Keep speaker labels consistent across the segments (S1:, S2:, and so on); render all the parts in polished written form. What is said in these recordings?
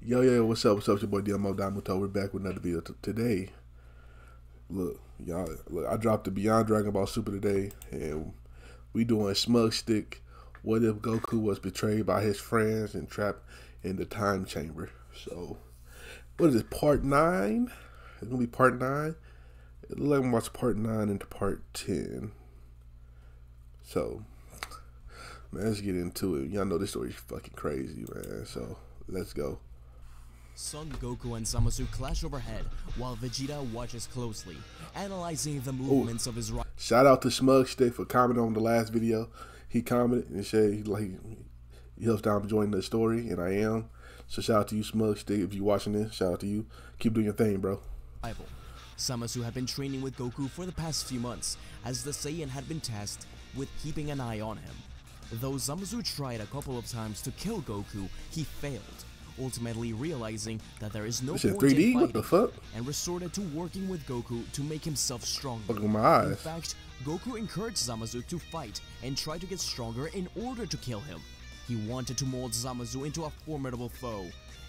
S1: Yo, what's up? What's up? It's your boy Domuto. We're back with another video today. Look, y'all, I dropped the Beyond Dragon Ball Super today, and we doing SmugStick. What if Goku was betrayed by his friends and trapped in the time chamber? So, what is it? Part 9? It's gonna be part 9. It looks like I'm gonna watch part 9 into part 10. So, man, let's get into it. Y'all know this story's fucking crazy, man. So, let's go.
S2: Son Goku and Zamasu clash overhead while Vegeta watches closely, analyzing the movements of his right.
S1: Shout out to SmugStick for commenting on the last video. He commented and said he helps down join the story, and I am. So shout out to you, SmugStick, if you're watching this. Shout out to you. Keep doing your thing, bro.
S2: Zamasu had been training with Goku for the past few months, as the Saiyan had been tasked with keeping an eye on him. Though Zamasu tried a couple of times to kill Goku, he failed, ultimately realizing that there is no point in
S1: 3D?
S2: fighting,
S1: what the fuck?
S2: and resorted to working with Goku to make himself stronger.
S1: Look at my eyes.
S2: In fact, Goku encouraged Zamasu to fight and try to get stronger in order to kill him. He wanted to mold Zamasu into a formidable foe,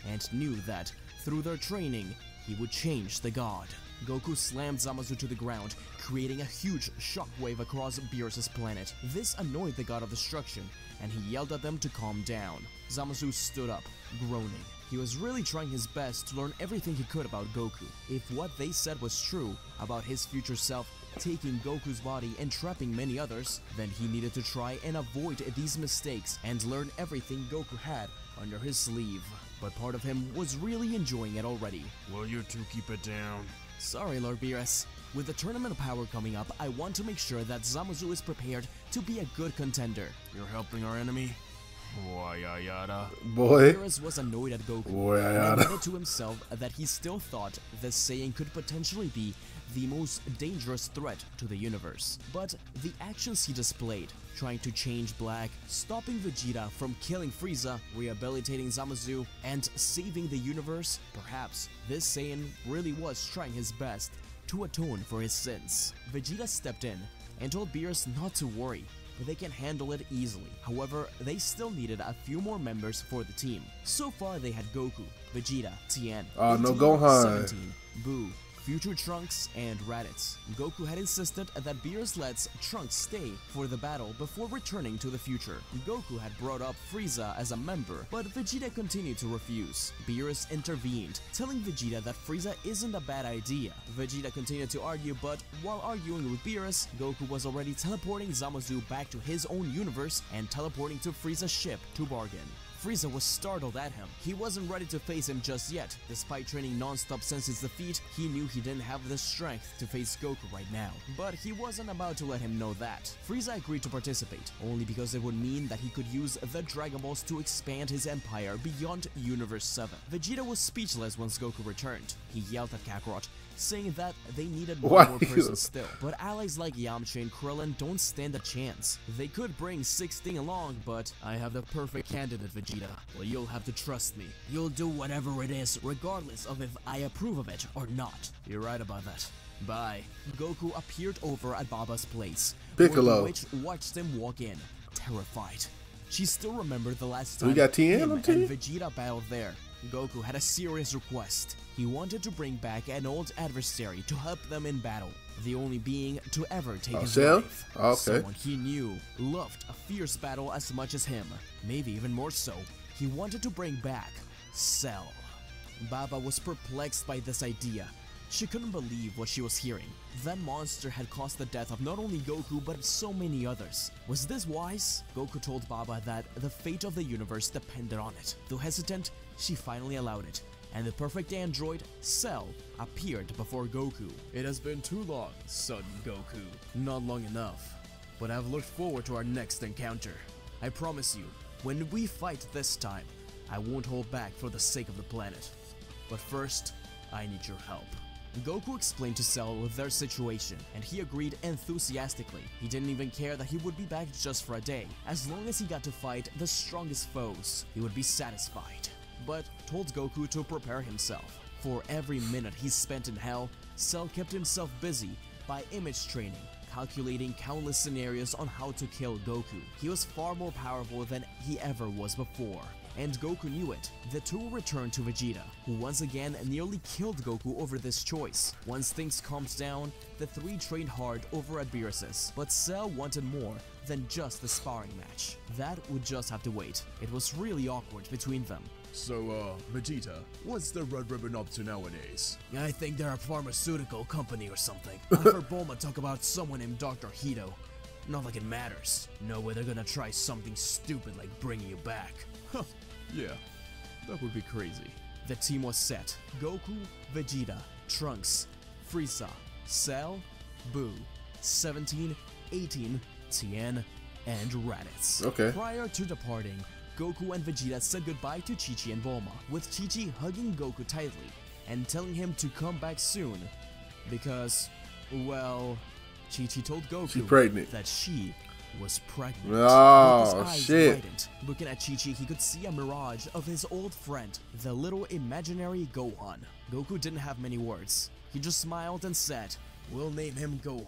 S2: and knew that, through their training, he would change the god. Goku slammed Zamasu to the ground, creating a huge shockwave across Beerus' planet. This annoyed the god of destruction, and he yelled at them to calm down. Zamasu stood up, groaning. He was really trying his best to learn everything he could about Goku. If what they said was true about his future self taking Goku's body and trapping many others, then he needed to try and avoid these mistakes and learn everything Goku had under his sleeve. But part of him was really enjoying it already.
S3: Will you two keep it down?
S2: Sorry, Lord Beerus. With the tournament power coming up, I want to make sure that Zamasu is prepared to be a good contender.
S3: You're helping our enemy? Boy, yada.
S1: Boy.
S2: Beerus was annoyed at Goku,
S1: Boy,
S2: and admitted to himself that he still thought the Saiyan could potentially be the most dangerous threat to the universe. But the actions he displayed, trying to change black, stopping Vegeta from killing Frieza, rehabilitating Zamasu, and saving the universe, perhaps this Saiyan really was trying his best to atone for his sins. Vegeta stepped in and told Beerus not to worry, but they can handle it easily. However, they still needed a few more members for the team. So far they had Goku, Vegeta, Tien,
S1: no Gohan,
S2: 17, Buu, Future Trunks, and Raditz. Goku had insisted that Beerus lets Trunks stay for the battle before returning to the future. Goku had brought up Frieza as a member, but Vegeta continued to refuse. Beerus intervened, telling Vegeta that Frieza isn't a bad idea. Vegeta continued to argue, but while arguing with Beerus, Goku was already teleporting Zamasu back to his own universe and teleporting to Frieza's ship to bargain. Frieza was startled at him. He wasn't ready to face him just yet. Despite training non-stop since his defeat, he knew he didn't have the strength to face Goku right now. But he wasn't about to let him know that. Frieza agreed to participate, only because it would mean that he could use the Dragon Balls to expand his empire beyond Universe 7. Vegeta was speechless once Goku returned. He yelled at Kakarot, saying that they needed one more person still. But allies like Yamcha and Krillin don't stand a chance. They could bring 16 along, but I have the perfect candidate, Vegeta. Well, you'll have to trust me. You'll do whatever it is, regardless of if I approve of it or not. You're right about that. Bye. Goku appeared over at Baba's place.
S1: Piccolo,
S2: Which watched him walk in, terrified. She still remembered the last
S1: we
S2: time
S1: got Tien
S2: him
S1: on
S2: and
S1: team?
S2: Vegeta battled there. Goku had a serious request. He wanted to bring back an old adversary to help them in battle, the only being to ever take his life.
S1: Okay.
S2: Someone he knew loved a fierce battle as much as him, maybe even more so. He wanted to bring back Cell. Baba was perplexed by this idea. She couldn't believe what she was hearing. That monster had caused the death of not only Goku but so many others. Was this wise? Goku told Baba that the fate of the universe depended on it. Though hesitant, she finally allowed it, and the perfect android, Cell, appeared before Goku. It has been too long, son Goku. Not long enough, but I've looked forward to our next encounter. I promise you, when we fight this time, I won't hold back for the sake of the planet. But first, I need your help. Goku explained to Cell their situation, and he agreed enthusiastically. He didn't even care that he would be back just for a day. As long as he got to fight the strongest foes, he would be satisfied. But told Goku to prepare himself. For every minute he spent in hell, Cell kept himself busy by image training, calculating countless scenarios on how to kill Goku. He was far more powerful than he ever was before, and Goku knew it. The two returned to Vegeta, who once again nearly killed Goku over this choice. Once things calmed down, the three trained hard over at Beerus's, but Cell wanted more than just the sparring match. That would just have to wait. It was really awkward between them.
S4: So, Vegeta, what's the Red Ribbon up to nowadays?
S2: I think they're a pharmaceutical company or something. I've heard Bulma talk about someone named Dr. Hito. Not like it matters. No way they're gonna try something stupid like bringing you back.
S4: Huh, yeah, that would be crazy.
S2: The team was set. Goku, Vegeta, Trunks, Frieza, Cell, Buu, 17, 18, Tien, and Raditz.
S1: Okay.
S2: Prior to departing, Goku and Vegeta said goodbye to Chi-Chi and Bulma, with Chi-Chi hugging Goku tightly and telling him to come back soon because, well, Chi-Chi told Goku
S1: She's pregnant.
S2: that she was pregnant.
S1: Oh,
S2: Goku's eyes
S1: shit.
S2: widened. Looking at Chi-Chi, he could see a mirage of his old friend, the little imaginary Gohan. Goku didn't have many words. He just smiled and said, "We'll name him Gohan."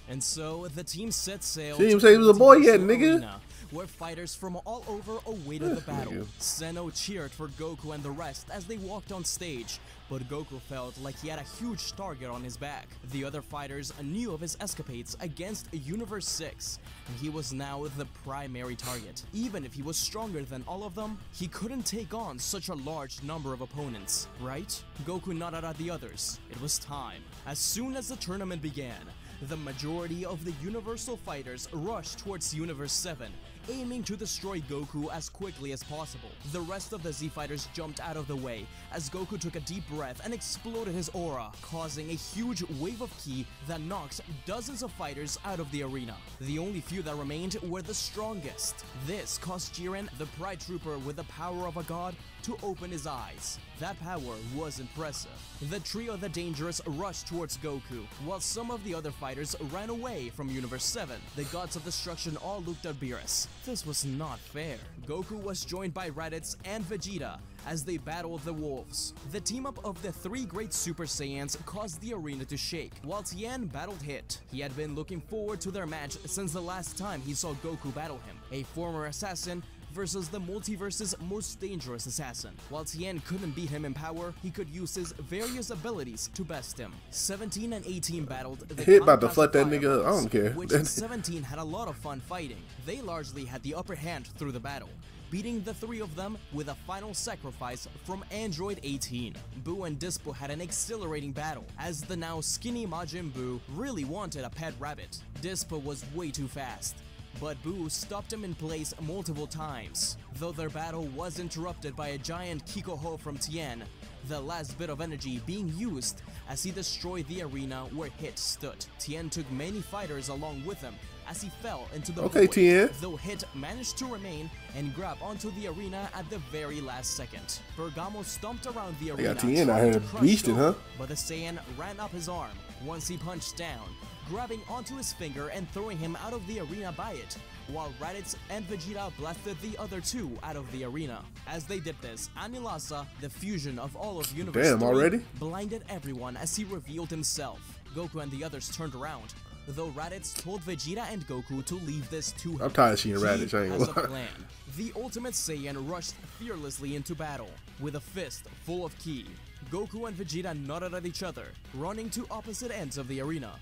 S2: And so the team set sail.
S1: She didn't even say he was a boy yet, nigga.
S2: Arena, where fighters from all over awaited the battle. Seno cheered for Goku and the rest as they walked on stage, but Goku felt like he had a huge target on his back. The other fighters knew of his escapades against Universe 6, and he was now the primary target. Even if he was stronger than all of them, he couldn't take on such a large number of opponents, right? Goku nodded at the others. It was time. As soon as the tournament began, the majority of the Universal Fighters rushed towards Universe 7, aiming to destroy Goku as quickly as possible. The rest of the Z Fighters jumped out of the way as Goku took a deep breath and exploded his aura, causing a huge wave of ki that knocked dozens of fighters out of the arena. The only few that remained were the strongest. This caused Jiren, the Pride Trooper with the power of a god, to open his eyes. That power was impressive. The trio of the Dangerous rushed towards Goku, while some of the other fighters ran away from Universe 7. The Gods of Destruction all looked at Beerus. This was not fair. Goku was joined by Raditz and Vegeta as they battled the wolves. The team-up of the three great Super Saiyans caused the arena to shake, while Tien battled Hit. He had been looking forward to their match since the last time he saw Goku battle him, a former assassin versus the multiverse's most dangerous assassin. While Tien couldn't beat him in power, he could use his various abilities to best him. 17 and 18 battled the
S1: Hit about to
S2: Kamikaze
S1: fuck that
S2: Fire
S1: nigga up. I
S2: Boys,
S1: don't care.
S2: which 17 had a lot of fun fighting. They largely had the upper hand through the battle, beating the three of them with a final sacrifice from Android 18. Buu and Dispo had an exhilarating battle, as the now skinny Majin Buu really wanted a pet rabbit. Dispo was way too fast, but Buu stopped him in place multiple times. Though their battle was interrupted by a giant Kikoho from Tien, the last bit of energy being used as he destroyed the arena where Hit stood. Tien took many fighters along with him as he fell into the void,
S1: Tien.
S2: though Hit managed to remain and grab onto the arena at the very last second. Bergamo stomped around the arena,
S1: got Tien out
S2: trying
S1: here
S2: to crush
S1: beasting,
S2: Goku,
S1: huh?
S2: but the Saiyan ran up his arm once he punched down, grabbing onto his finger and throwing him out of the arena by it, while Raditz and Vegeta blasted the other two out of the arena. As they did this, Anilasa, the fusion of all of Universe 3,
S1: already?
S2: blinded everyone as he revealed himself. Goku and the others turned around, though Raditz told Vegeta and Goku to leave this to him.
S1: I'm tired of seeing
S2: He
S1: Raditz, I ain't
S2: has a
S1: gonna lie.
S2: plan. The Ultimate Saiyan rushed fearlessly into battle, with a fist full of ki. Goku and Vegeta nodded at each other, running to opposite ends of the arena.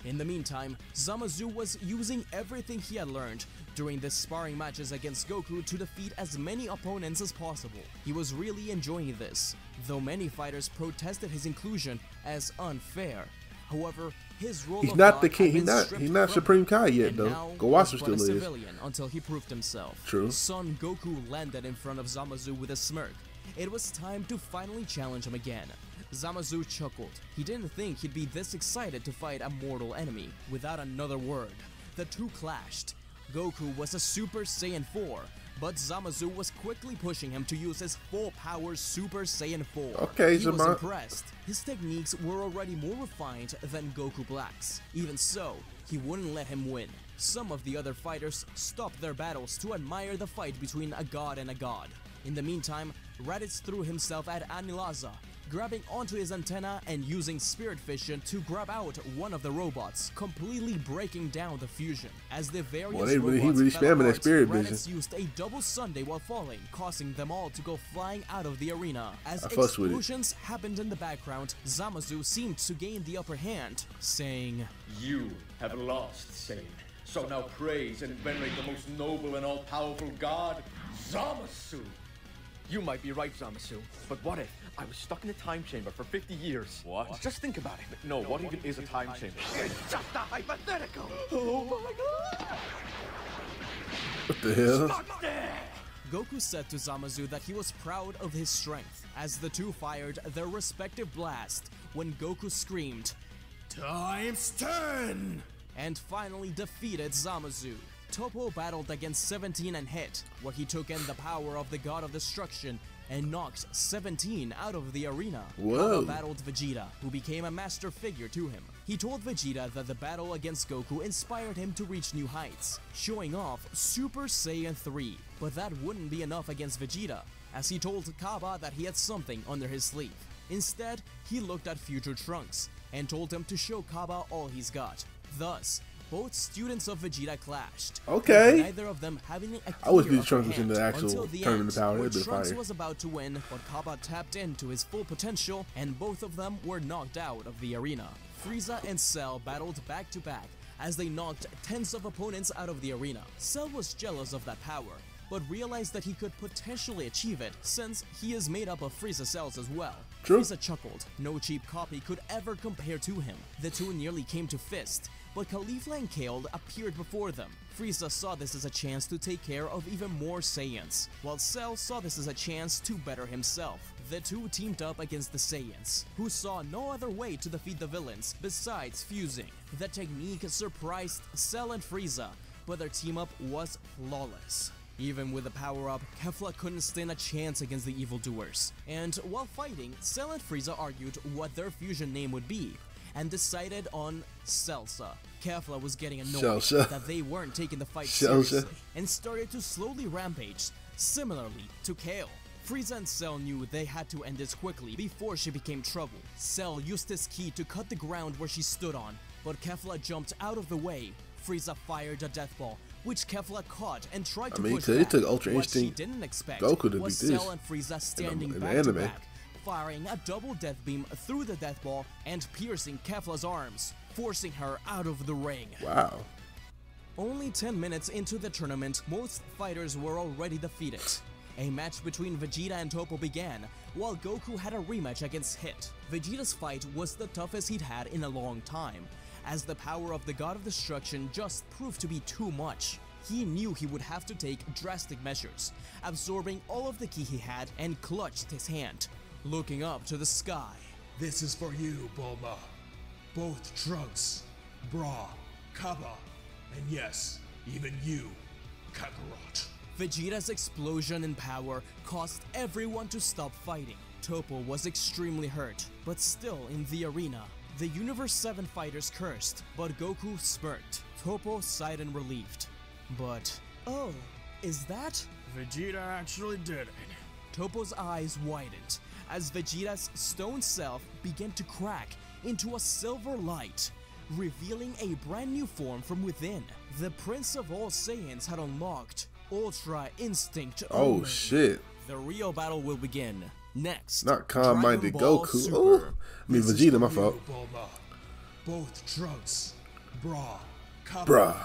S2: In the meantime, Zamasu was using everything he had learned during the sparring matches against Goku to defeat as many opponents as possible. He was really enjoying this, though many fighters protested his inclusion as unfair. However, his role
S1: He's
S2: of
S1: not
S2: God
S1: the king.
S2: had
S1: He's
S2: been
S1: not.
S2: stripped
S1: He's not
S2: from
S1: Supreme
S2: him,
S1: Kai yet,
S2: and
S1: though.
S2: now
S1: Gowasu
S2: was but
S1: still
S2: a
S1: is.
S2: civilian until he proved himself.
S1: True.
S2: Son Goku landed in front of Zamasu with a smirk. It was time to finally challenge him again. Zamasu chuckled. He didn't think he'd be this excited to fight a mortal enemy. Without another word, the two clashed. Goku was a Super Saiyan 4, but Zamasu was quickly pushing him to use his full power Super Saiyan 4.
S1: Okay,
S2: he was
S1: Zama.
S2: impressed. His techniques were already more refined than Goku Black's. Even so, he wouldn't let him win. Some of the other fighters stopped their battles to admire the fight between a god and a god. In the meantime, Raditz threw himself at Anilaza, grabbing onto his antenna and using Spirit Vision to grab out one of the robots, completely breaking down the fusion. As the various
S1: he
S2: robots
S1: really
S2: fell
S1: spamming that
S2: apart,
S1: Spirit
S2: Raditz
S1: Vision.
S2: used a double Sunday while falling, causing them all to go flying out of the arena. As
S1: I fuss with it.
S2: explosions happened in the background, Zamasu seemed to gain the upper hand, saying,
S5: You have lost, Saiyan. So now praise and venerate the most noble and all-powerful god, Zamasu.
S6: You might be right, Zamasu, but what if I was stuck in a time chamber for 50 years?
S5: What?
S6: Just think about it. No, what even is a time chamber?
S5: It's just a hypothetical.
S6: Oh my god!
S1: What the hell?
S5: Stop there!
S2: Goku said to Zamasu that he was proud of his strength, as the two fired their respective blast when Goku screamed,
S3: Times 10!
S2: and finally defeated Zamasu. Toppo battled against 17 and hit, where he took in the power of the God of Destruction and knocked 17 out of the arena.
S1: Whoa.
S2: Kaba battled Vegeta, who became a master figure to him. He told Vegeta that the battle against Goku inspired him to reach new heights, showing off Super Saiyan 3. But that wouldn't be enough against Vegeta, as he told Kaba that he had something under his sleeve. Instead, he looked at future Trunks and told him to show Kaba all he's got. Thus, both students of Vegeta clashed.
S1: Okay.
S2: Neither of them having a
S1: I wish
S2: clear
S1: Vegeta Trunks
S2: upper
S1: was in the
S2: hand
S1: actual
S2: until the
S1: tournament
S2: end,
S1: power.
S2: where
S1: That'd be
S2: Trunks
S1: fire.
S2: was about to win, but Kaba tapped into his full potential, and both of them were knocked out of the arena. Frieza and Cell battled back to back as they knocked tens of opponents out of the arena. Cell was jealous of that power, but realized that he could potentially achieve it since he is made up of Frieza cells as well.
S1: True.
S2: Frieza chuckled. No cheap copy could ever compare to him. The two nearly came to fist, but Caulifla and Kale appeared before them. Frieza saw this as a chance to take care of even more Saiyans, while Cell saw this as a chance to better himself. The two teamed up against the Saiyans, who saw no other way to defeat the villains besides fusing. The technique surprised Cell and Frieza, but their team up was flawless. Even with the power-up, Kefla couldn't stand a chance against the evildoers. And while fighting, Cell and Frieza argued what their fusion name would be, and decided on Celsa. Kefla was getting annoyed
S1: Celsa.
S2: that they weren't taking the fight
S1: Celsa.
S2: seriously, and started to slowly rampage, similarly to Kale. Frieza and Cell knew they had to end this quickly before she became trouble. Cell used his ki to cut the ground where she stood on, but Kefla jumped out of the way. Frieza fired a death ball, which Kefla caught and tried to push
S1: it
S2: back.
S1: took Ultra
S2: What she
S1: Instinct
S2: didn't expect
S1: Goku to
S2: was
S1: beat this
S2: Cell and Frieza standing
S1: in the
S2: back to
S1: anime.
S2: back, firing a double death beam through the death ball and piercing Kefla's arms, forcing her out of the ring.
S1: Wow.
S2: Only 10 minutes into the tournament, most fighters were already defeated. A match between Vegeta and Toppo began, while Goku had a rematch against Hit. Vegeta's fight was the toughest he'd had in a long time, as the power of the God of Destruction just proved to be too much. He knew he would have to take drastic measures, absorbing all of the ki he had and clutched his hand, looking up to the sky.
S4: This is for you, Bulma. Both Trunks, Bra, Kaba, and yes, even you, Kakarot.
S2: Vegeta's explosion in power caused everyone to stop fighting. Toppo was extremely hurt, but still in the arena. The Universe 7 fighters cursed, but Goku smirked. Toppo sighed in relieved. But, oh, is that?
S3: Vegeta actually did it.
S2: Toppo's eyes widened as Vegeta's stone self began to crack into a silver light, revealing a brand new form from within. The Prince of All Saiyans had unlocked Ultra Instinct.
S1: Oh
S2: Omen.
S1: shit.
S2: The real battle will begin next.
S1: Not calm-minded
S2: Dragon Ball
S1: Goku.
S2: Super.
S1: Oh, I mean
S4: This is
S1: Vegeta,
S4: for
S1: my
S4: you,
S1: fault.
S4: Bulma. Both Trunks, Bra, Kaba,
S1: Bruh.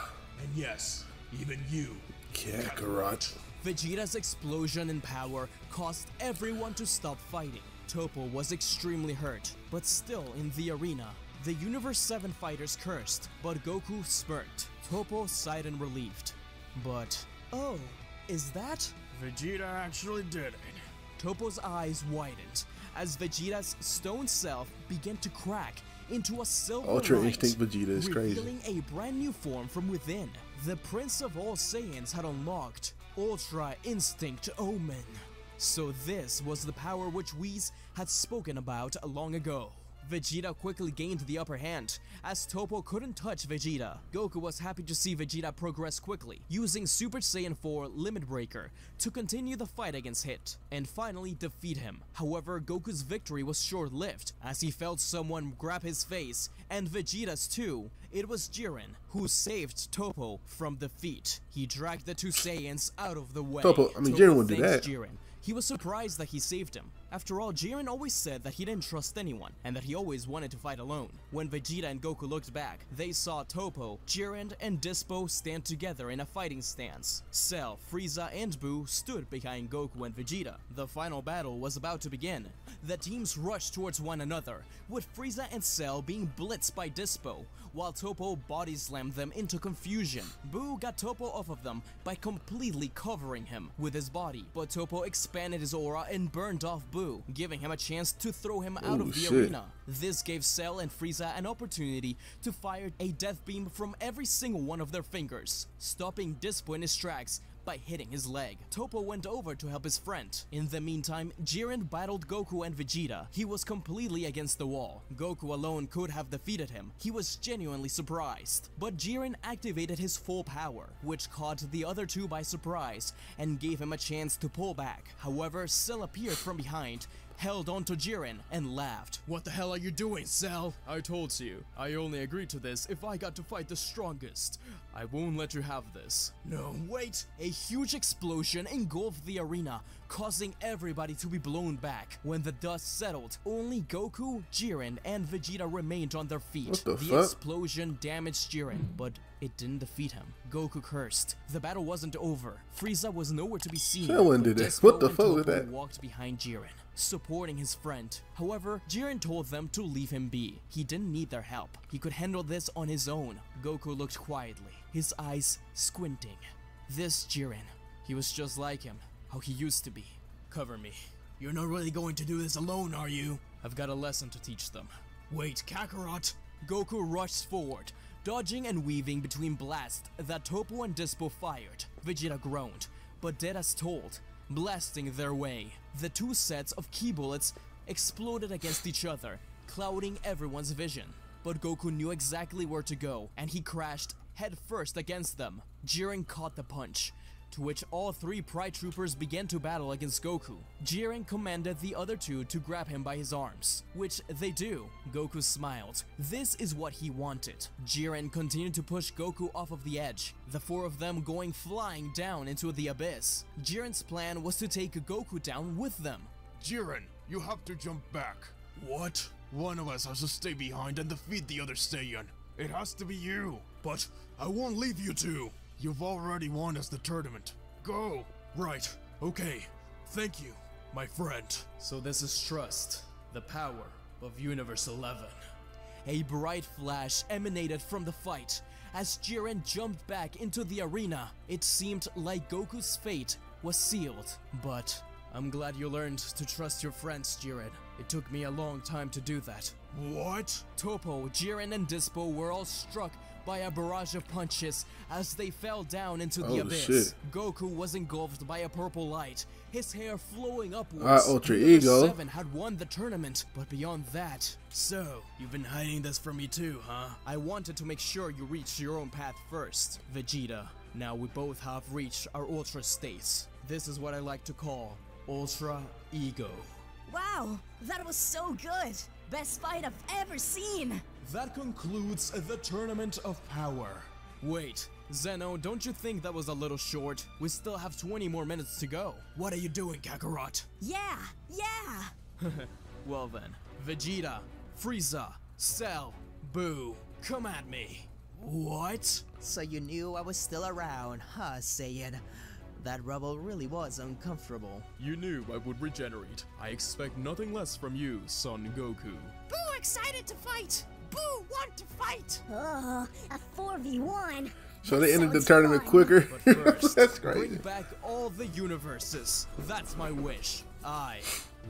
S4: and yes, even you,
S1: Kakarot.
S2: Vegeta's explosion in power caused everyone to stop fighting. Toppo was extremely hurt, but still in the arena. The Universe 7 fighters cursed, but Goku smirked. Toppo sighed in relieved. But, oh, is that?
S3: Vegeta actually did it.
S2: Toppo's eyes widened as Vegeta's stone self began to crack into a silver
S1: Ultra
S2: light,
S1: Instinct Vegeta is crazy.
S2: revealing a brand new form from within. The Prince of All Saiyans had unlocked Ultra Instinct Omen. So this was the power which Whis had spoken about long ago. Vegeta quickly gained the upper hand, as Toppo couldn't touch Vegeta. Goku was happy to see Vegeta progress quickly, using Super Saiyan 4 Limit Breaker to continue the fight against Hit, and finally defeat him. However, Goku's victory was short-lived, as he felt someone grab his face, and Vegeta's too. It was Jiren, who saved Toppo from defeat. He dragged the two Saiyans out of the way.
S1: Jiren wouldn't do that.
S2: Jiren. He was surprised that he saved him. After all, Jiren always said that he didn't trust anyone, and that he always wanted to fight alone. When Vegeta and Goku looked back, they saw Toppo, Jiren, and Dispo stand together in a fighting stance. Cell, Frieza, and Buu stood behind Goku and Vegeta. The final battle was about to begin. The teams rushed towards one another, with Frieza and Cell being blitzed by Dispo, while Toppo body slammed them into confusion. Buu got Toppo off of them by completely covering him with his body, but Toppo expanded his aura and burned off Buu, giving him a chance to throw him out of the arena. This gave Cell and Frieza an opportunity to fire a death beam from every single one of their fingers, stopping Dispo in his tracks by hitting his leg. Toppo went over to help his friend. In the meantime, Jiren battled Goku and Vegeta. He was completely against the wall. Goku alone could have defeated him. He was genuinely surprised. But Jiren activated his full power, which caught the other two by surprise and gave him a chance to pull back. However, Cell appeared from behind, held onto Jiren, and laughed.
S3: What the hell are you doing, Cell? I told you, I only agreed to this if I got to fight the strongest. I won't let you have this.
S2: No, wait! A huge explosion engulfed the arena, causing everybody to be blown back. When the dust settled, only Goku, Jiren, and Vegeta remained on their feet.
S1: What the
S2: fuck? Explosion damaged Jiren, but it didn't defeat him. Goku cursed. The battle wasn't over. Frieza was nowhere to be seen.
S1: Someone did this. What the fuck was that?
S2: Walked behind Jiren, supporting his friend. However, Jiren told them to leave him be. He didn't need their help. He could handle this on his own. Goku looked quietly, his eyes squinting. This Jiren, he was just like him, how he used to be.
S3: Cover me. You're not really going to do this alone, are you?
S2: I've got a lesson to teach them.
S3: Wait, Kakarot!
S2: Goku rushed forward, dodging and weaving between blasts that Toppo and Dispo fired. Vegeta groaned, but did as told, blasting their way. The two sets of ki bullets exploded against each other, clouding everyone's vision. But Goku knew exactly where to go, and he crashed headfirst against them. Jiren caught the punch, to which all three Pride Troopers began to battle against Goku. Jiren commanded the other two to grab him by his arms, which they do. Goku smiled. This is what he wanted. Jiren continued to push Goku off of the edge, the four of them going flying down into the abyss. Jiren's plan was to take Goku down with them.
S3: Jiren, you have to jump back. What? One of us has to stay behind and defeat the other Saiyan. It has to be you. But I won't leave you two. You've already won us the tournament. Go! Right. Okay. Thank you, my friend.
S2: So this is trust, the power of Universe 11. A bright flash emanated from the fight as Jiren jumped back into the arena. It seemed like Goku's fate was sealed. But I'm glad you learned to trust your friends, Jiren. It took me a long time to do that.
S3: What?
S2: Toppo, Jiren, and Dispo were all struck by a barrage of punches as they fell down into the abyss.
S1: Shit.
S2: Goku was engulfed by a purple light, his hair flowing upwards.
S1: Ultra Ego
S2: 7 had won the tournament, but beyond that...
S3: So, you've been hiding this from me too, huh?
S2: I wanted to make sure you reached your own path first, Vegeta. Now we both have reached our Ultra states. This is what I like to call Ultra Ego.
S7: Wow, that was so good! Best fight I've ever seen!
S3: That concludes the Tournament of Power.
S2: Wait, Zeno, don't you think that was a little short? We still have 20 more minutes to go.
S3: What are you doing, Kakarot?
S7: Yeah!
S2: Well then, Vegeta, Frieza, Cell, Buu, come at me.
S3: What?
S8: So you knew I was still around, huh, Saiyan? That rubble really was uncomfortable.
S3: You knew I would regenerate. I expect nothing less from you, Son Goku.
S7: Boo excited to fight! Boo want to fight! Oh, a 4v1.
S1: So they ended the tournament quicker.
S2: But first,
S1: That's crazy.
S2: bring back all the universes. That's my wish. I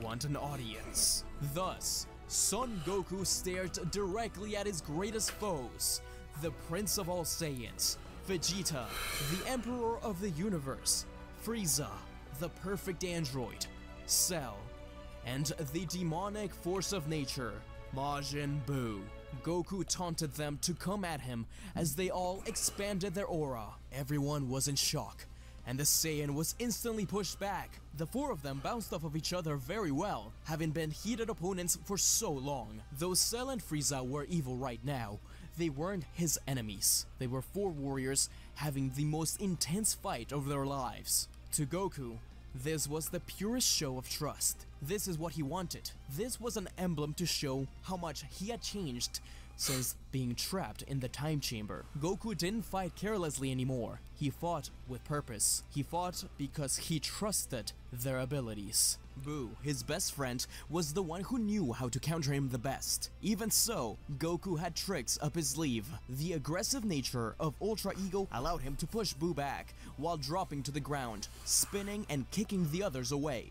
S2: want an audience. Thus, Son Goku stared directly at his greatest foes, the Prince of all Saiyans, Vegeta, the Emperor of the Universe, Frieza, the perfect android, Cell, and the demonic force of nature, Majin Buu. Goku taunted them to come at him as they all expanded their aura. Everyone was in shock, and the Saiyan was instantly pushed back. The four of them bounced off of each other very well, having been heated opponents for so long. Though Cell and Frieza were evil right now, they weren't his enemies. They were four warriors having the most intense fight of their lives. To Goku, this was the purest show of trust. This is what he wanted. This was an emblem to show how much he had changed since being trapped in the time chamber. Goku didn't fight carelessly anymore. He fought with purpose. He fought because he trusted their abilities. Buu, his best friend, was the one who knew how to counter him the best. Even so, Goku had tricks up his sleeve. The aggressive nature of Ultra Ego allowed him to push Buu back while dropping to the ground, spinning and kicking the others away.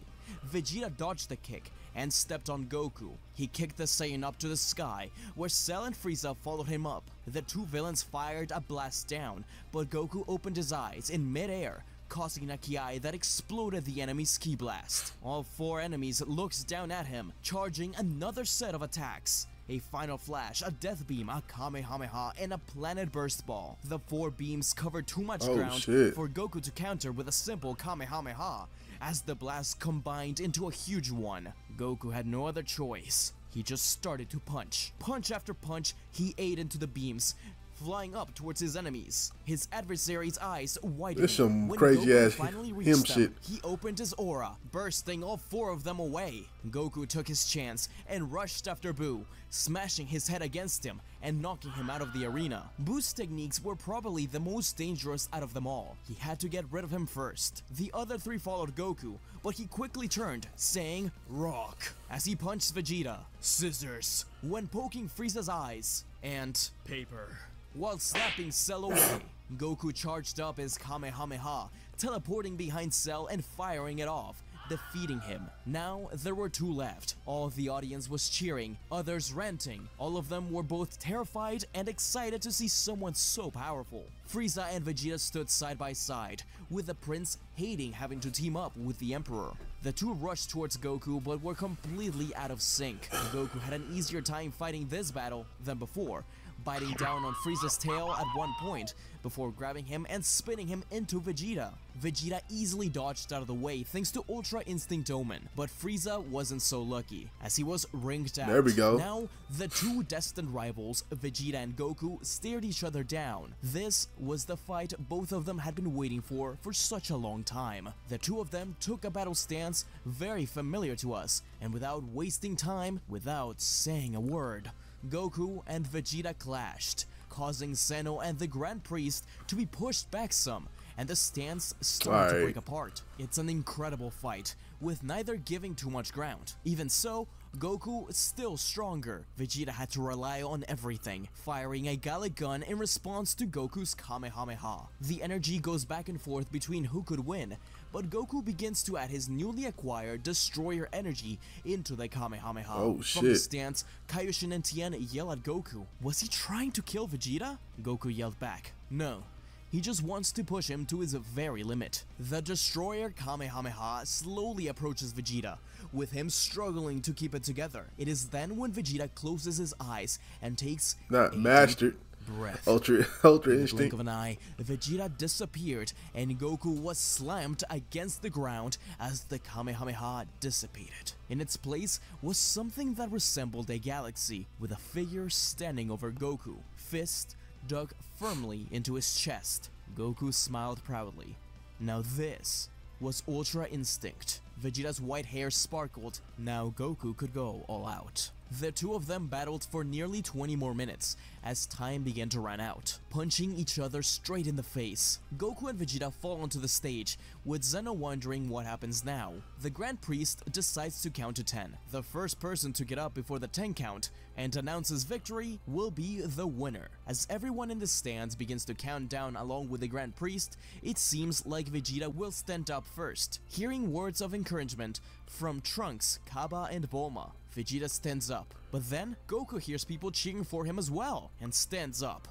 S2: Vegeta dodged the kick and stepped on Goku. He kicked the Saiyan up to the sky, where Cell and Frieza followed him up. The two villains fired a blast down, but Goku opened his eyes in mid-air, causing a ki that exploded the enemy's ki blast. All four enemies looked down at him, charging another set of attacks. A final flash, a death beam, a kamehameha, and a planet burst ball. The four beams covered too much ground for Goku to counter with a simple kamehameha. As the blast combined into a huge one, Goku had no other choice. He just started to punch. Punch after punch, he ate into the beams, flying up towards his enemies. His adversary's eyes widened.
S1: There's some
S2: when
S1: crazy
S2: Goku
S1: ass
S2: finally reached
S1: him
S2: them,
S1: shit.
S2: he opened his aura, bursting all four of them away. Goku took his chance and rushed after Buu, smashing his head against him and knocking him out of the arena. Buu's techniques were probably the most dangerous out of them all. He had to get rid of him first. The other three followed Goku, but he quickly turned, saying rock, as he punched Vegeta, scissors, when poking Frieza's eyes, and paper, while slapping Cell away. Goku charged up his Kamehameha, teleporting behind Cell and firing it off, defeating him. Now there were two left. All of the audience was cheering, others ranting. All of them were both terrified and excited to see someone so powerful. Frieza and Vegeta stood side by side, with the prince hating having to team up with the Emperor. The two rushed towards Goku but were completely out of sync. Goku had an easier time fighting this battle than before, biting down on Frieza's tail at one point before grabbing him and spinning him into Vegeta. Vegeta easily dodged out of the way thanks to Ultra Instinct Omen, but Frieza wasn't so lucky, as he was ringed out.
S1: There we go.
S2: Now, the two destined rivals, Vegeta and Goku, stared each other down. This was the fight both of them had been waiting for such a long time. The two of them took a battle stance very familiar to us, and without wasting time, without saying a word, Goku and Vegeta clashed, causing Zeno and the Grand Priest to be pushed back some, and the stance started to break apart. It's an incredible fight, with neither giving too much ground. Even so, Goku is still stronger. Vegeta had to rely on everything, firing a Gallic gun in response to Goku's Kamehameha. The energy goes back and forth between who could win, but Goku begins to add his newly acquired Destroyer energy into the Kamehameha.
S1: Oh, shit.
S2: From the stance, Kaioshin and Tien yell at Goku. Was he trying to kill Vegeta? Goku yelled back, no. He just wants to push him to his very limit. The Destroyer Kamehameha slowly approaches Vegeta, with him struggling to keep it together. It is then when Vegeta closes his eyes and takes
S1: Not
S2: a
S1: mastered.
S2: deep breath.
S1: Ultra
S2: In the blink
S1: instinct.
S2: of an eye, Vegeta disappeared and Goku was slammed against the ground as the Kamehameha dissipated. In its place was something that resembled a galaxy, with a figure standing over Goku, fist dug firmly into his chest. Goku smiled proudly. Now this was Ultra Instinct. Vegeta's white hair sparkled. Now Goku could go all out. The two of them battled for nearly 20 more minutes as time began to run out, punching each other straight in the face. Goku and Vegeta fall onto the stage, with Zeno wondering what happens now. The Grand Priest decides to count to 10. The first person to get up before the 10 count and announces victory will be the winner. As everyone in the stands begins to count down along with the Grand Priest, it seems like Vegeta will stand up first. Hearing words of encouragement from Trunks, Kaba, and Bulma, Vegeta stands up, but then Goku hears people cheering for him as well, and stands up.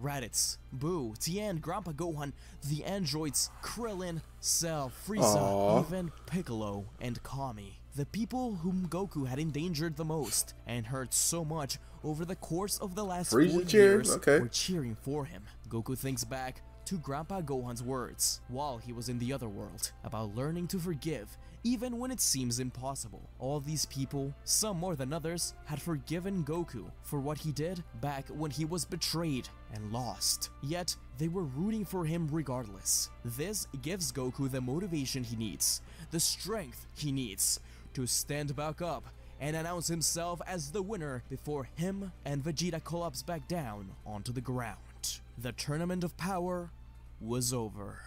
S2: Raditz, Buu, Tien, Grandpa Gohan, the androids, Krillin, Cell, Frieza, even Piccolo and Kami. the people whom Goku had endangered the most and hurt so much over the course of the last 4 years were cheering for him. Goku thinks back to Grandpa Gohan's words while he was in the other world about learning to forgive even when it seems impossible. All these people, some more than others, had forgiven Goku for what he did back when he was betrayed and lost. Yet, they were rooting for him regardless. This gives Goku the motivation he needs, the strength he needs to stand back up and announce himself as the winner before him and Vegeta collapse back down onto the ground. The Tournament of Power was over.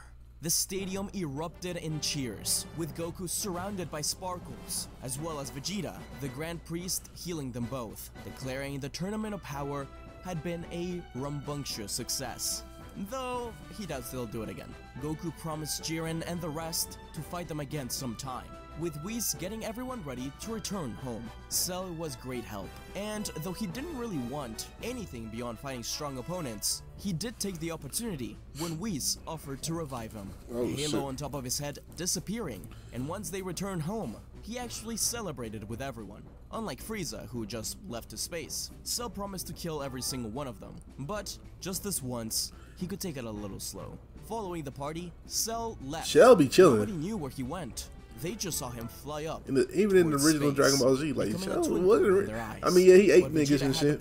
S2: The stadium erupted in cheers, with Goku surrounded by sparkles, as well as Vegeta, the Grand Priest, healing them both, declaring the Tournament of Power had been a rambunctious success. Though, he does still do it again. Goku promised Jiren and the rest to fight them again sometime, with Whis getting everyone ready to return home. Cell was great help, and though he didn't really want anything beyond fighting strong opponents, he did take the opportunity when Whis offered to revive him. Halo on top of his head disappearing, and once they returned home, he actually celebrated with everyone. Unlike Frieza, who just left to space, Cell promised to kill every single one of them, but just this once, he could take it a little slow. Following the party, Cell left.
S1: Cell be chilling.
S2: Nobody knew where he went. They just saw him fly up.
S1: Even in the original Dragon Ball Z, like, Cell wasn't. I mean, yeah, he ate niggas and shit.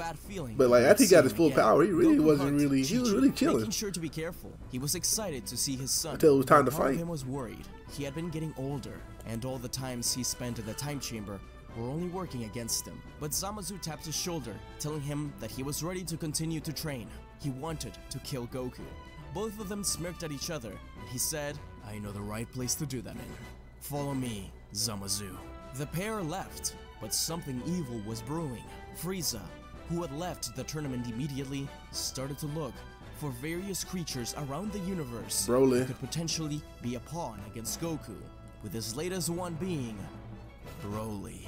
S1: But like, after he got his full power, he really wasn't really. He was really chilling.
S2: Making sure to be careful. He was excited to see his son.
S1: Until it was time to fight.
S2: Part of him was worried. He had been getting older, and all the times he spent in the time chamber were only working against him. But Zamasu tapped his shoulder, telling him that he was ready to continue to train. He wanted to kill Goku. Both of them smirked at each other, and he said, "I know the right place to do that in. Follow me, Zamasu." The pair left, but something evil was brewing. Frieza, who had left the tournament immediately, started to look for various creatures around the universe that could potentially be a pawn against Goku, with his latest one being Broly.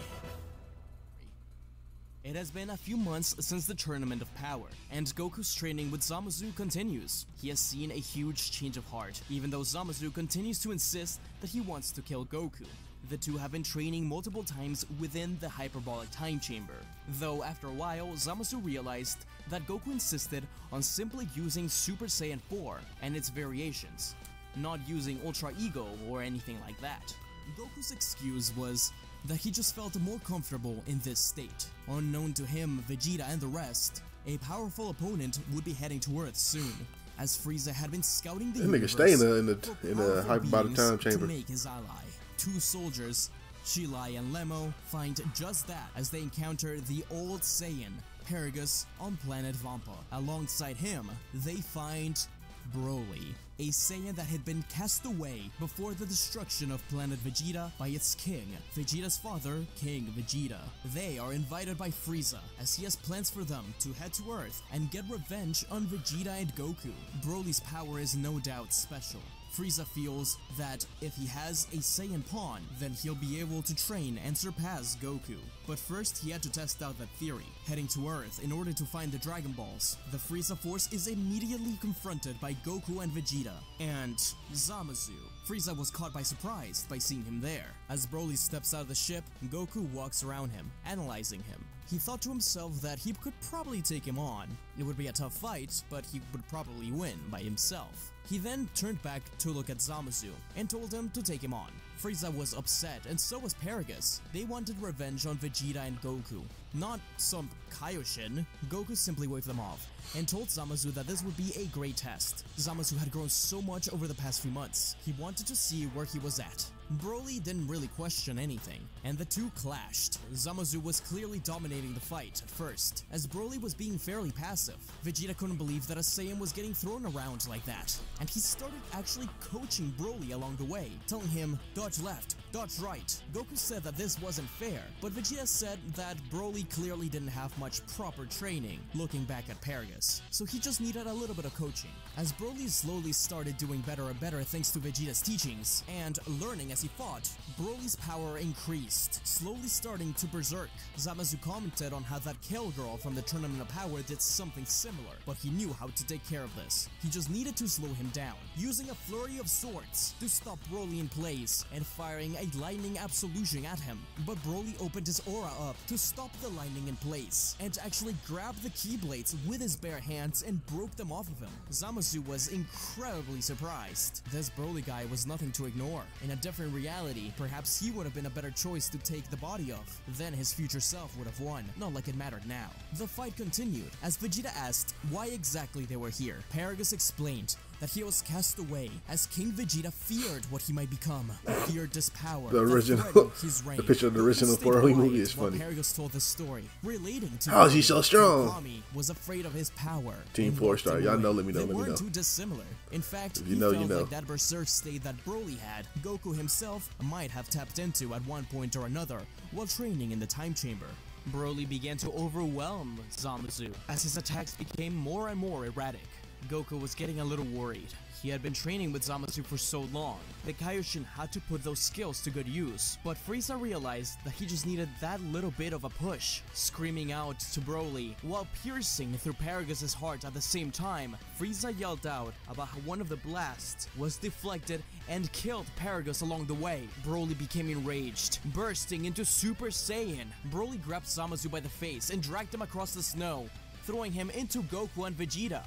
S2: It has been a few months since the Tournament of Power, and Goku's training with Zamasu continues. He has seen a huge change of heart, even though Zamasu continues to insist that he wants to kill Goku. The two have been training multiple times within the hyperbolic time chamber, though after a while, Zamasu realized that Goku insisted on simply using Super Saiyan 4 and its variations, not using Ultra Ego or anything like that. Goku's excuse was that he just felt more comfortable in this state. Unknown to him, Vegeta and the rest, a powerful opponent would be heading to Earth soon, as Frieza had been scouting the universe
S1: stay in the hyperbolic time chamber
S2: to make his ally. Two soldiers, Shilai and Lemo, find just that as they encounter the old Saiyan, Paragus, on planet Vampa. Alongside him, they find Broly, a Saiyan that had been cast away before the destruction of planet Vegeta by its king, Vegeta's father, King Vegeta. They are invited by Frieza, as he has plans for them to head to Earth and get revenge on Vegeta and Goku. Broly's power is no doubt special. Frieza feels that if he has a Saiyan pawn, then he'll be able to train and surpass Goku. But first, he had to test out that theory, heading to Earth in order to find the Dragon Balls. The Frieza force is immediately confronted by Goku and Vegeta, and Zamasu. Frieza was caught by surprise by seeing him there. As Broly steps out of the ship, Goku walks around him, analyzing him. He thought to himself that he could probably take him on. It would be a tough fight, but he would probably win by himself. He then turned back to look at Zamasu and told him to take him on. Frieza was upset, and so was Paragus. They wanted revenge on Vegeta and Goku, not some Kaioshin. Goku simply waved them off and told Zamasu that this would be a great test. Zamasu had grown so much over the past few months. He wanted to see where he was at. Broly didn't really question anything, and the two clashed. Zamasu was clearly dominating the fight at first, as Broly was being fairly passive. Vegeta couldn't believe that a Saiyan was getting thrown around like that, and he started actually coaching Broly along the way, telling him, dodge left, dodge right. Goku said that this wasn't fair, but Vegeta said that Broly clearly didn't have much proper training, looking back at Paragus, so he just needed a little bit of coaching. As Broly slowly started doing better and better thanks to Vegeta's teachings, and learning as he fought, Broly's power increased, slowly starting to berserk. Zamasu commented on how that Kale girl from the Tournament of Power did something similar, but he knew how to take care of this. He just needed to slow him down, using a flurry of swords to stop Broly in place and firing a a lightning absolution at him, but Broly opened his aura up to stop the lightning in place, and actually grabbed the Keyblades with his bare hands and broke them off of him. Zamasu was incredibly surprised. This Broly guy was nothing to ignore. In a different reality, perhaps he would have been a better choice to take the body of. Then his future self would have won, not like it mattered now. The fight continued, as Vegeta asked why exactly they were here. Paragus explained that he was cast away as King Vegeta feared what he might become. He feared this power.
S1: The original,
S2: his reign.
S1: the picture of the original 4 movie is funny.
S2: Paragus told the story, relating to
S1: how is he so strong?
S2: Kami was afraid of his power.
S1: Team 4-star, y'all know. Let me know.
S2: They weren't too dissimilar. In fact,
S1: if you know,
S2: he felt
S1: you know.
S2: like that berserk state that Broly had, Goku himself might have tapped into at one point or another while training in the time chamber. Broly began to overwhelm Zamasu as his attacks became more and more erratic. Goku was getting a little worried. He had been training with Zamasu for so long that Kaioshin had to put those skills to good use. But Frieza realized that he just needed that little bit of a push. Screaming out to Broly while piercing through Paragus' heart at the same time, Frieza yelled out about how one of the blasts was deflected and killed Paragus along the way. Broly became enraged, bursting into Super Saiyan. Broly grabbed Zamasu by the face and dragged him across the snow, throwing him into Goku and Vegeta.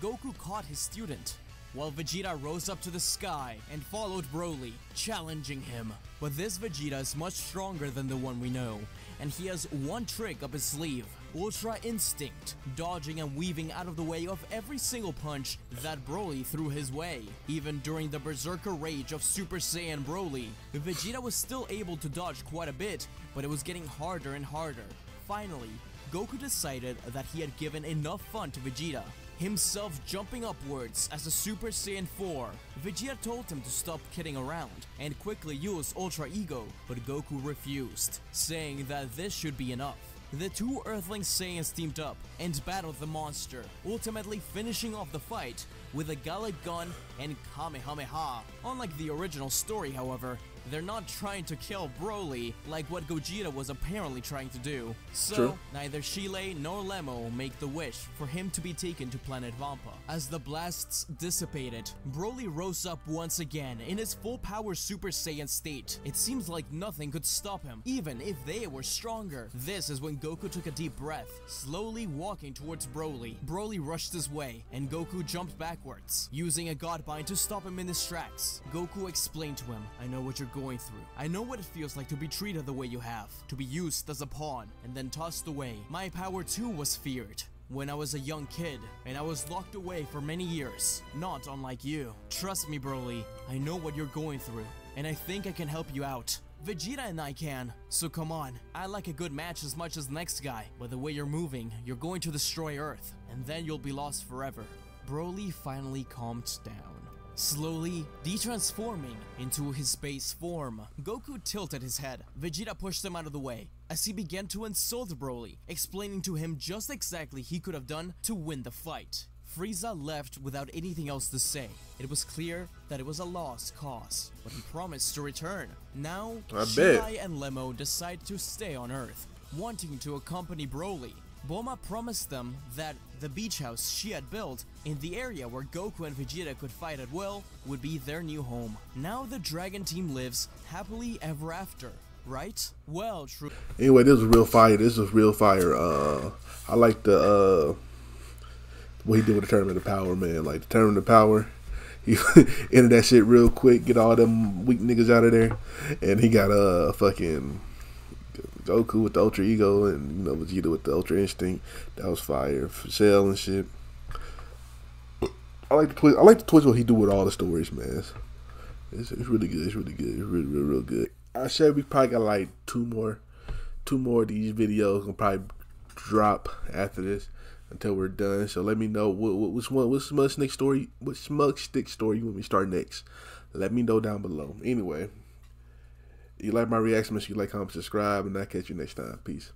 S2: Goku caught his student, while Vegeta rose up to the sky and followed Broly, challenging him. But this Vegeta is much stronger than the one we know, and he has one trick up his sleeve: Ultra Instinct, dodging and weaving out of the way of every single punch that Broly threw his way. Even during the berserker rage of Super Saiyan Broly, Vegeta was still able to dodge quite a bit, but it was getting harder and harder. Finally, Goku decided that he had given enough fun to Vegeta, himself jumping upwards as a Super Saiyan 4. Vegeta told him to stop kidding around and quickly use Ultra Ego, but Goku refused, saying that this should be enough. The two Earthling Saiyans teamed up and battled the monster, ultimately finishing off the fight with a Galick Gun and Kamehameha. Unlike the original story, however, they're not trying to kill Broly like what Gogeta was apparently trying to do. So,
S1: True.
S2: Neither Shile nor Lemo make the wish for him to be taken to planet Vampa. As the blasts dissipated, Broly rose up once again in his full power Super Saiyan state. It seems like nothing could stop him, even if they were stronger. This is when Goku took a deep breath, slowly walking towards Broly. Broly rushed his way, and Goku jumped backwards, using a Godbind to stop him in his tracks. Goku explained to him, "I know what you're going through. I know what it feels like to be treated the way you have, to be used as a pawn and then tossed away. My power too was feared when I was a young kid, and I was locked away for many years, not unlike you. Trust me, Broly, I know what you're going through, and I think I can help you out. Vegeta and I can, so come on. I like a good match as much as the next guy, but the way you're moving, you're going to destroy Earth, and then you'll be lost forever." Broly finally calmed down, slowly de-transforming into his base form. Goku tilted his head. Vegeta pushed him out of the way as he began to insult Broly, explaining to him just exactly he could have done to win the fight. Frieza left without anything else to say. It was clear that it was a lost cause, but he promised to return. Now, Shilai and Lemo decide to stay on Earth, wanting to accompany Broly. Bulma promised them that the beach house she had built in the area where Goku and Vegeta could fight at will would be their new home. Now the Dragon Team lives happily ever after, right? Well, true.
S1: Anyway, this was real fire. This was real fire. I like the what he did with the Tournament of Power, man. Like the Tournament of Power, he ended that shit real quick, get all them weak niggas out of there, and he got fucking Goku with the Ultra Ego and Vegeta with the Ultra Instinct. That was fire. For Cell and shit. I like the twist. I like the twist what he do with all the stories, man. It's really good. It's really good. It's really real good. I said we probably got like two more of these videos gonna probably drop after this until we're done. So let me know what SmugStick story you want me to start next. Let me know down below. Anyway. You like my reaction, make sure you like, comment, subscribe, and I'll catch you next time. Peace.